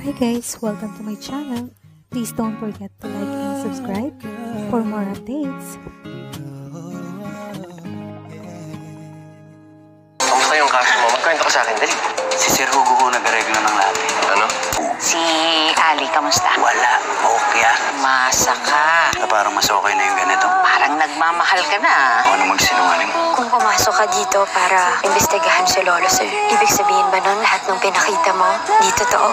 Hi guys, welcome to my channel. Please don't forget to like and subscribe for more updates. Kamusta yung kaso mo? Magkwento ka sa akin, dali. Si Sir Hugo ko nag-regla ng lahat. Ano? Si Ali, kamusta? Wala, okay ah. Masa ka. Na parang mas okay na yung ganito. Parang nagmamahal ka na. Ako na magsinungaling. Kung pumasok ka dito para imbestigahan si Lolo, sir, ibig sabihin ba nun lahat ng pinakita mo, di totoo?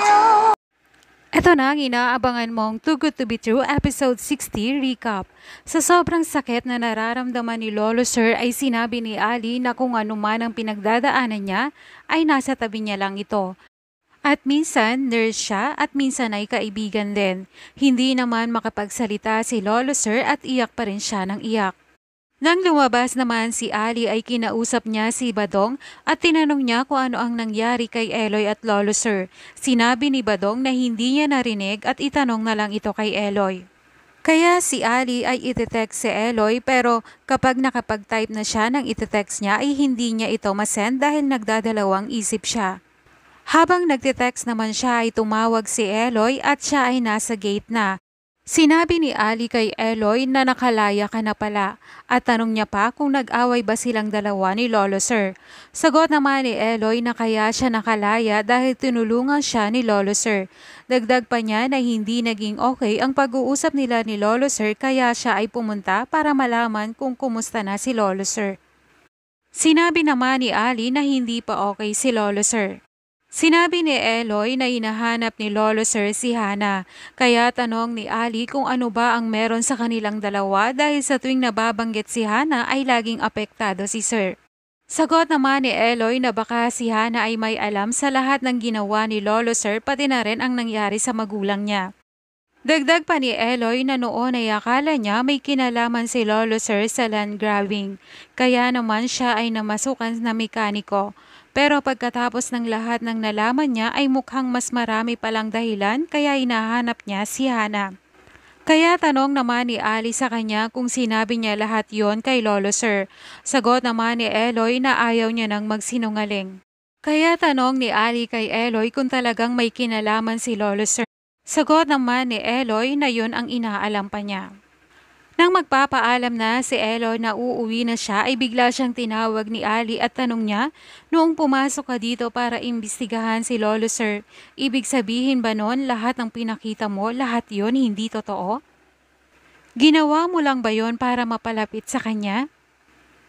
Ito na ang inaabangan mong Too Good To Be True Episode 60 Recap. Sa sobrang sakit na nararamdaman ni Lolo Sir ay sinabi ni Ali na kung ano man ang pinagdadaanan niya ay nasa tabi niya lang ito. At minsan nurse siya at minsan ay kaibigan din. Hindi naman makapagsalita si Lolo Sir at iyak pa rin siya ng iyak. Nang lumabas naman si Ali ay kinausap niya si Badong at tinanong niya kung ano ang nangyari kay Eloy at Lolo Sir. Sinabi ni Badong na hindi niya narinig at itanong na lang ito kay Eloy. Kaya si Ali ay iti-text si Eloy pero kapag nakapag-type na siya ng iti-text niya ay hindi niya ito masend dahil nagdadalawang isip siya. Habang nagte-text naman siya ay tumawag si Eloy at siya ay nasa gate na. Sinabi ni Ali kay Eloy na nakalaya ka na pala at tanong niya pa kung nag-away ba silang dalawa ni Lolo Sir. Sagot naman ni Eloy na kaya siya nakalaya dahil tinulungan siya ni Lolo Sir. Dagdag pa niya na hindi naging okay ang pag-uusap nila ni Lolo Sir kaya siya ay pumunta para malaman kung kumusta na si Lolo Sir. Sinabi naman ni Ali na hindi pa okay si Lolo Sir. Sinabi ni Eloy na hinahanap ni Lolo Sir si Hana, kaya tanong ni Ali kung ano ba ang meron sa kanilang dalawa dahil sa tuwing nababanggit si Hana ay laging apektado si Sir. Sagot naman ni Eloy na baka si Hana ay may alam sa lahat ng ginawa ni Lolo Sir pati na rin ang nangyari sa magulang niya. Dagdag pa ni Eloy na noon ay akala niya may kinalaman si Lolo Sir sa land grabbing, kaya naman siya ay namasukan na mekaniko. Pero pagkatapos ng lahat ng nalaman niya ay mukhang mas marami palang dahilan kaya hinahanap niya si Hana. Kaya tanong naman ni Ali sa kanya kung sinabi niya lahat yon kay Lolo Sir. Sagot naman ni Eloy na ayaw niya nang magsinungaling. Kaya tanong ni Ali kay Eloy kung talagang may kinalaman si Lolo Sir. Sagot naman ni Eloy na yon ang inaalam pa niya. Nang magpapaalam na si Eloy na uuwi na siya ay bigla siyang tinawag ni Ali at tanong niya, noong pumasok ka dito para imbestigahan si Lolo Sir, ibig sabihin ba noon lahat ng pinakita mo, lahat yon hindi totoo? Ginawa mo lang ba yon para mapalapit sa kanya?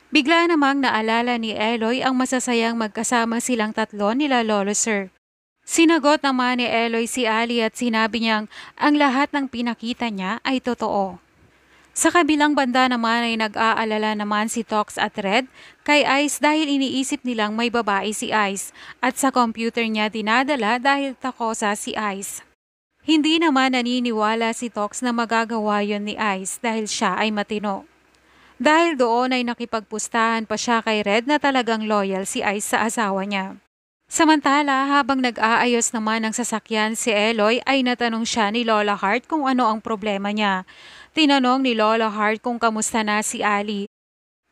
Bigla namang naalala ni Eloy ang masasayang magkasama silang tatlo nila Lolo Sir. Sinagot naman ni Eloy si Ali at sinabi niyang ang lahat ng pinakita niya ay totoo. Sa kabilang banda naman ay nag-aalala naman si Tox at Red kay Ice dahil iniisip nilang may babae si Ice at sa computer niya dinadala dahil takosa si Ice. Hindi naman naniniwala si Tox na magagawa yon ni Ice dahil siya ay matino. Dahil doon ay nakipagpustahan pa siya kay Red na talagang loyal si Ice sa asawa niya. Samantala habang nag-aayos naman ng sasakyan si Eloy ay natanong siya ni Lola Hart kung ano ang problema niya. Tinanong ni Lola Hart kung kamusta na si Ali.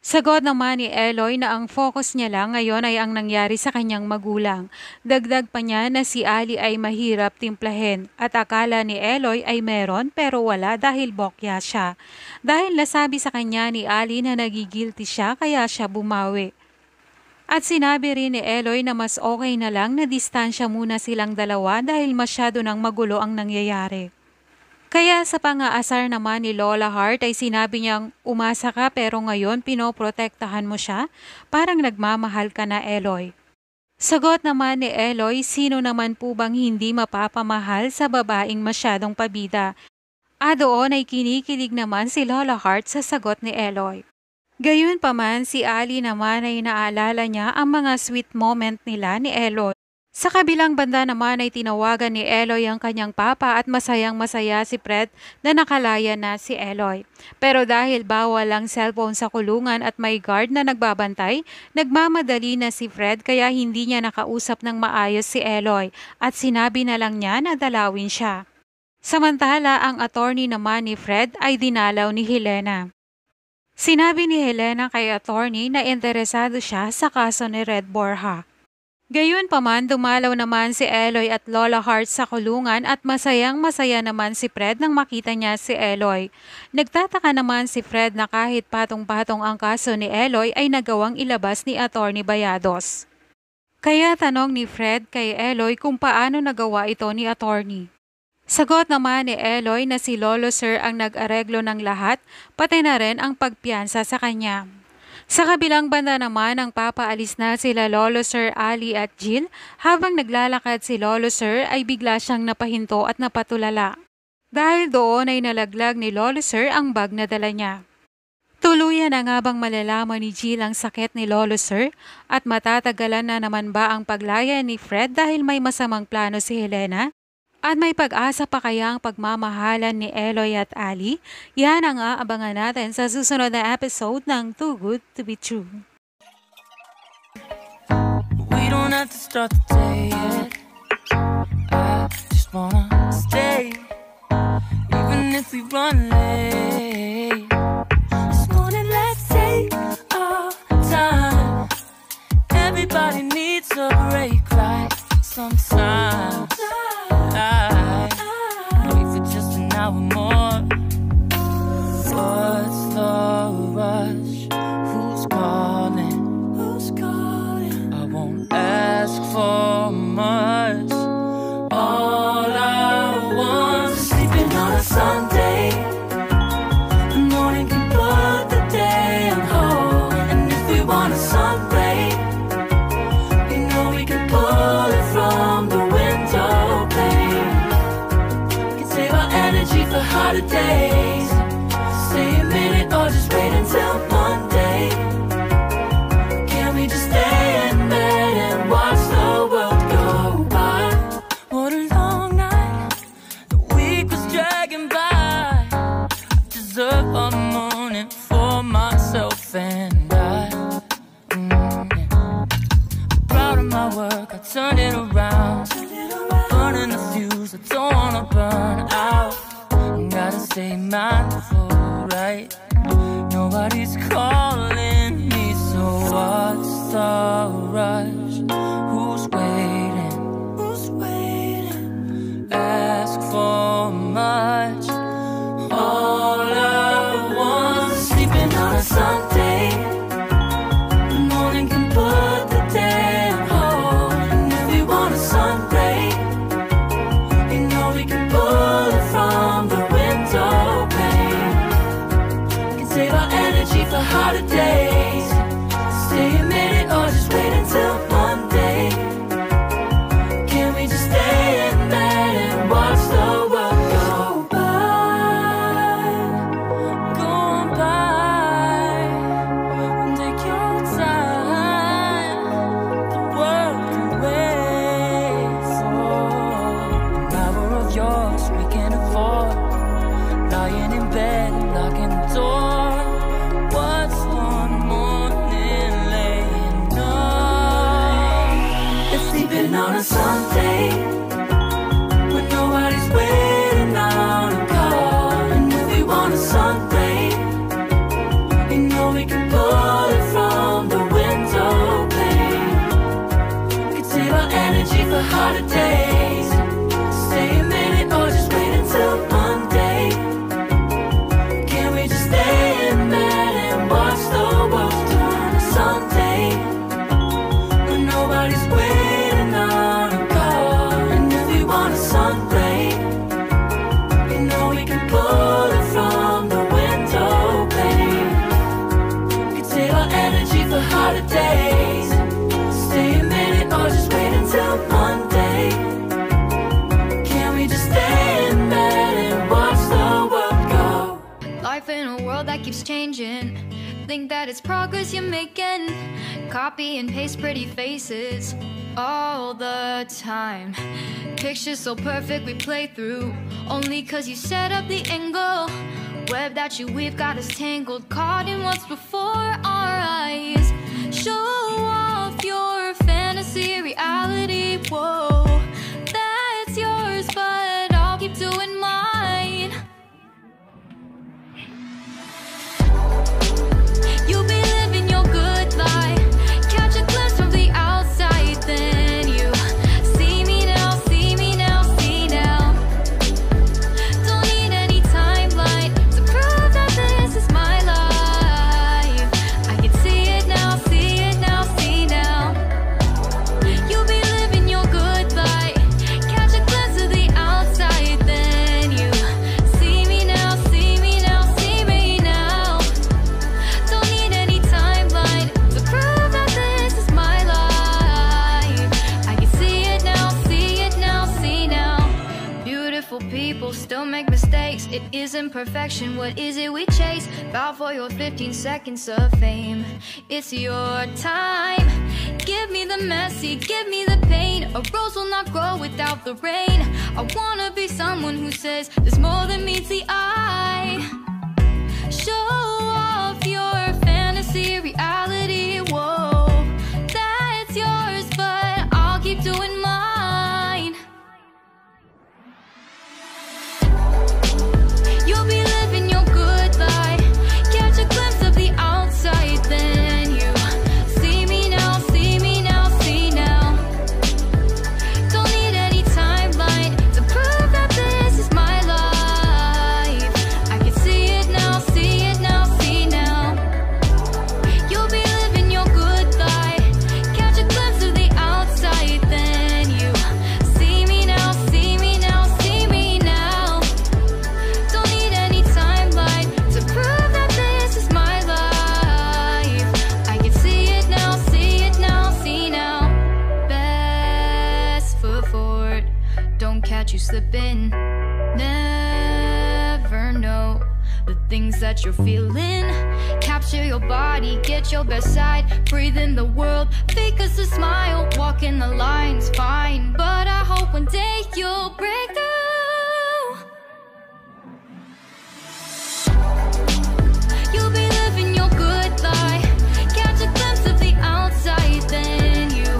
Sagot naman ni Eloy na ang focus niya lang ngayon ay ang nangyari sa kanyang magulang. Dagdag pa niya na si Ali ay mahirap timplahin at akala ni Eloy ay meron pero wala dahil bokya siya. Dahil nasabi sa kanya ni Ali na nagigilty siya kaya siya bumawi. At sinabi rin ni Eloy na mas okay na lang na distansya muna silang dalawa dahil masyado nang magulo ang nangyayari. Kaya sa pang-aasar naman ni Lola Hart ay sinabi niyang umasa ka pero ngayon pinoprotektahan mo siya, parang nagmamahal ka na Eloy. Sagot naman ni Eloy, sino naman po bang hindi mapapamahal sa babaeng masyadong pabida? Doon ay kinikilig naman si Lola Hart sa sagot ni Eloy. Gayunpaman si Ali naman ay naalala niya ang mga sweet moment nila ni Eloy. Sa kabilang banda naman ay tinawagan ni Eloy ang kanyang papa at masayang masaya si Fred na nakalaya na si Eloy. Pero dahil bawal ang cellphone sa kulungan at may guard na nagbabantay, nagmamadali na si Fred kaya hindi niya nakausap ng maayos si Eloy at sinabi na lang niya na dalawin siya. Samantala ang attorney naman ni Fred ay dinalaw ni Helena. Sinabi ni Helena kay attorney na interesado siya sa kaso ni Red Borja. Gayunpaman, dumalaw naman si Eloy at Lola Hart sa kulungan at masayang-masaya naman si Fred nang makita niya si Eloy. Nagtataka naman si Fred na kahit patong-patong ang kaso ni Eloy ay nagawang ilabas ni Atty. Bayados. Kaya tanong ni Fred kay Eloy kung paano nagawa ito ni attorney. Sagot naman ni Eloy na si Lolo Sir ang nag-areglo ng lahat, pati na rin ang pagpiyansa sa kanya. Sa kabilang banda naman ang papaalis na sila Lolo Sir Ali at Jill, habang naglalakad si Lolo Sir ay bigla siyang napahinto at napatulala. Dahil doon ay nalaglag ni Lolo Sir ang bag na dala niya. Tuluyan na nga bang malalaman ni Jill ang sakit ni Lolo Sir at matatagalan na naman ba ang paglaya ni Fred dahil may masamang plano si Helena? At may pag-asa pa kaya ang pagmamahalan ni Eloy at Ali? Yan ang aabangan natin sa susunod na episode ng Too Good to Be True. We don't have to start the day yet. I just wanna stay, even if we run late. This morning let's take our time. Everybody needs a break like sometimes. Wait for just an hour more. What's the rush? Who's calling? Who's calling? I won't ask for much. All I want is sleeping on a Sunday. The morning can put the day on hold. And if we want a sun ray, you know we can pull it from the window pane. Can save our energy for harder days. Stay a minute or just wait until Monday. Can we just stay in bed and watch the world go by? What a long night, the week was dragging by. I deserve a morning for myself and I. Proud of my work, I turned it around. I'm burning the fuse, I don't wanna burn out. Gotta stay mindful, right? Nobody's calling me, so what's the rush? Who's waiting? Who's waiting? Ask for much. All I want is sleeping on a Sunday. The morning can put the day on hold. And if we want a sun ray, you know we can pull it from the window pane. Can save our energy for harder days. Stay a minute or just wait until Monday. Can we just stay in bed and watch the world go by? Go on by. Take your time. The world can wait for an hour of yours we can afford. Lying in bed, locking the door. What's one morning laying up? It's sleeping on a Sunday when nobody's waiting on a call. And if we want a sun ray, you know we can pull it from the window pane. We can save our energy for harder days. Stay a minute or just wait until Monday. Can we just stay in bed and watch the world turn to Sunday when nobody's waiting on a call? And if we want a sun ray, you know we can pull it from the window pane. We can save our energy for harder days. Stay a minute or just wait until Monday. Can we just stay in bed and watch the world go? Life in a world that keeps changing. Think that it's progress you're making. Copy and paste pretty faces all the time. Pictures so perfect we play through only cause you set up the angle. Web that you weave got us tangled, caught in what's before our eyes. Show off your fantasy reality. Whoa, that's yours, but I'll keep doing mine. You'll be living your good life. Catch a glimpse from the outside, then Successful people still make mistakes. It isn't perfection, what is it we chase? Bow for your 15 seconds of fame. It's your time. Give me the messy, give me the pain. A rose will not grow without the rain. I wanna be someone who says there's more than meets the eye. Show off your fantasy, reality, whoa. That's yours, but I'll keep doing mine. You'll be living your good life. Catch a glimpse of the outside, then you see me now, see me now, see now. Don't need any timeline to prove that this is my life. I can see it now, see it now, see now. You'll be living your good life. Catch a glimpse of the outside, then you see me now, see me now, see me now. Don't need any timeline to prove that this is my life. I can see it now, see it now, see now. Best foot forward, don't catch you slipping. Never know the things that you're feeling. Capture your body, get your best side. Breathe in the world, fake us a smile. Walk in the lines, fine. But I hope one day you'll break through. You'll be living your good life. Catch a glimpse of the outside, then you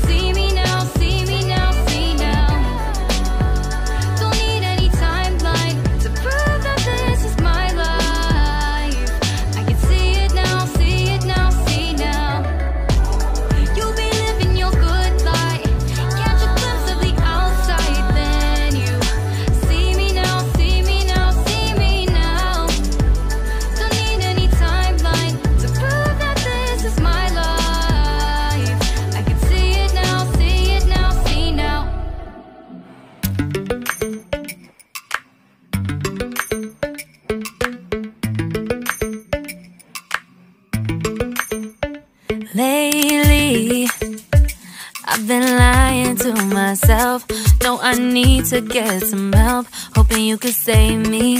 see me now, see me now, see now. Don't need any timeline to prove that this is my life. I can see it now, see it now, see now. You'll be living your good life. Catch a glimpse of the outside, then you see me now, see me now, see me now. Don't need any timeline to prove that this is my life. I can see it now, see it now, see now. Lately, I've been lying to myself. No, I need to get some help. Hoping you could save me,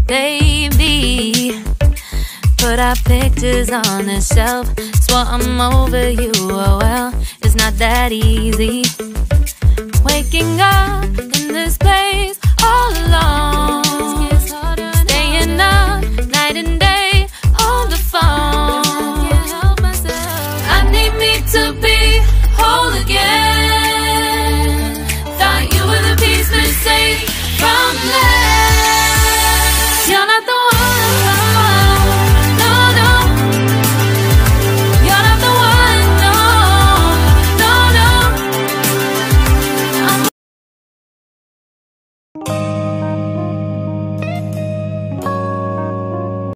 baby. Put our pictures on the shelf. Swore I'm over you, oh well, it's not that easy. Waking up in this place all alone. Staying up night and day on the phone. I need me to be whole again. Thought you were the piece missing from last.